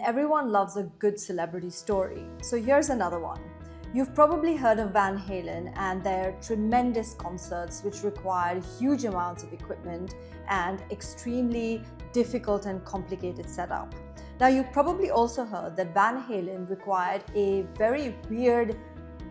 everyone loves a good celebrity story. So here's another one. You've probably heard of Van Halen and their tremendous concerts which required huge amounts of equipment and extremely difficult and complicated setup. Now, you've probably also heard that Van Halen required a very weird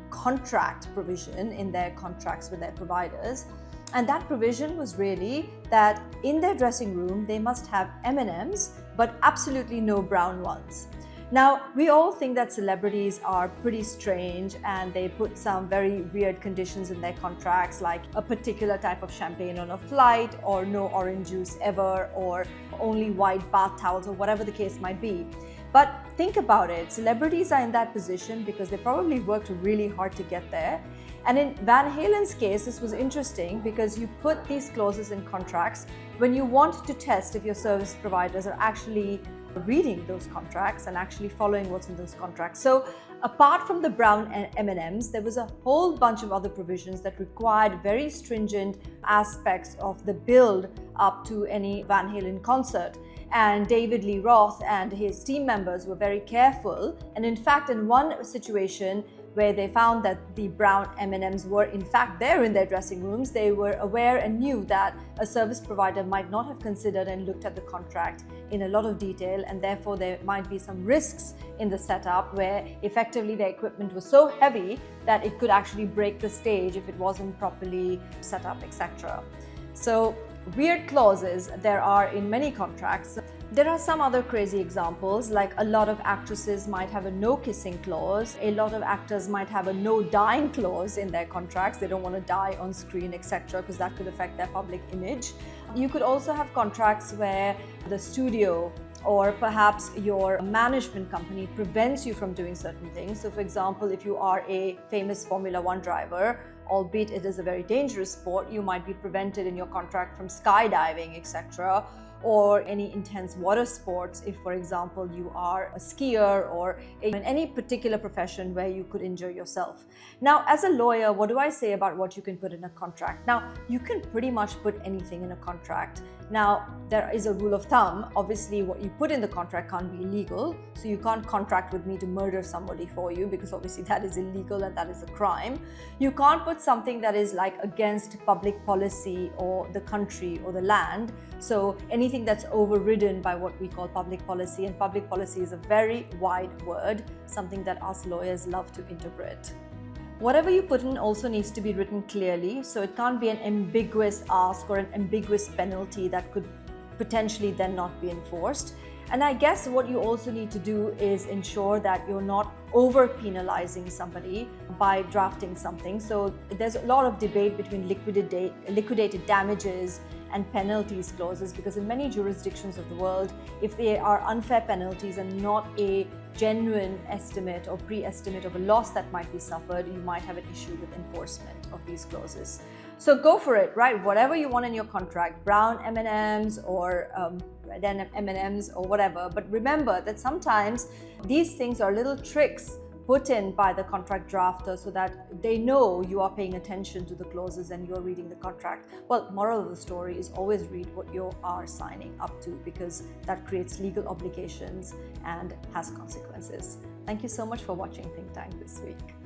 contract provision in their contracts with their providers. And that provision was really that in their dressing room, they must have M&Ms, but absolutely no brown ones. Now, we all think that celebrities are pretty strange and they put some very weird conditions in their contracts, like a particular type of champagne on a flight, or no orange juice ever, or only white bath towels, or whatever the case might be. But think about it, celebrities are in that position because they probably worked really hard to get there. And in Van Halen's case, this was interesting because you put these clauses in contracts when you want to test if your service providers are actually reading those contracts and actually following what's in those contracts. So apart from the brown M&Ms, there was a whole bunch of other provisions that required very stringent aspects of the build up to any Van Halen concert. And David Lee Roth and his team members were very careful. And in fact, in one situation where they found that the brown M&Ms were in fact there in their dressing rooms, they were aware and knew that a service provider might not have considered and looked at the contract in a lot of detail, and therefore there might be some risks in the setup where effectively the equipment was so heavy that it could actually break the stage if it wasn't properly set up, etc. So weird clauses there are in many contracts. There are some other crazy examples, like a lot of actresses might have a no kissing clause, a lot of actors might have a no dying clause in their contracts. They don't want to die on screen, etc., because that could affect their public image. You could also have contracts where the studio or perhaps your management company prevents you from doing certain things. So for example, if you are a famous Formula One driver, albeit it is a very dangerous sport, you might be prevented in your contract from skydiving, etc., or any intense water sports if, for example, you are a skier or in any particular profession where you could injure yourself. Now, as a lawyer, what do I say about what you can put in a contract? Now, you can pretty much put anything in a contract. Now, there is a rule of thumb. Obviously, what you put in the contract can't be illegal. So you can't contract with me to murder somebody for you, because obviously that is illegal and that is a crime. You can't put something that is like against public policy or the country or the land. So anything that's overridden by what we call public policy, and public policy is a very wide word, something that us lawyers love to interpret. Whatever you put in also needs to be written clearly, so it can't be an ambiguous ask or an ambiguous penalty that could potentially then not be enforced. And I guess what you also need to do is ensure that you're not over penalizing somebody by drafting something. So there's a lot of debate between liquidated damages and penalties clauses, because in many jurisdictions of the world, if they are unfair penalties and not a genuine estimate or pre-estimate of a loss that might be suffered, you might have an issue with enforcement of these clauses. So go for it, right? Whatever you want in your contract, brown M&Ms or red M&Ms or whatever. But remember that sometimes these things are little tricks put in by the contract drafter so that they know you are paying attention to the clauses and you're reading the contract. Well, moral of the story is always read what you are signing up to, because that creates legal obligations and has consequences. Thank you so much for watching Think Tank this week.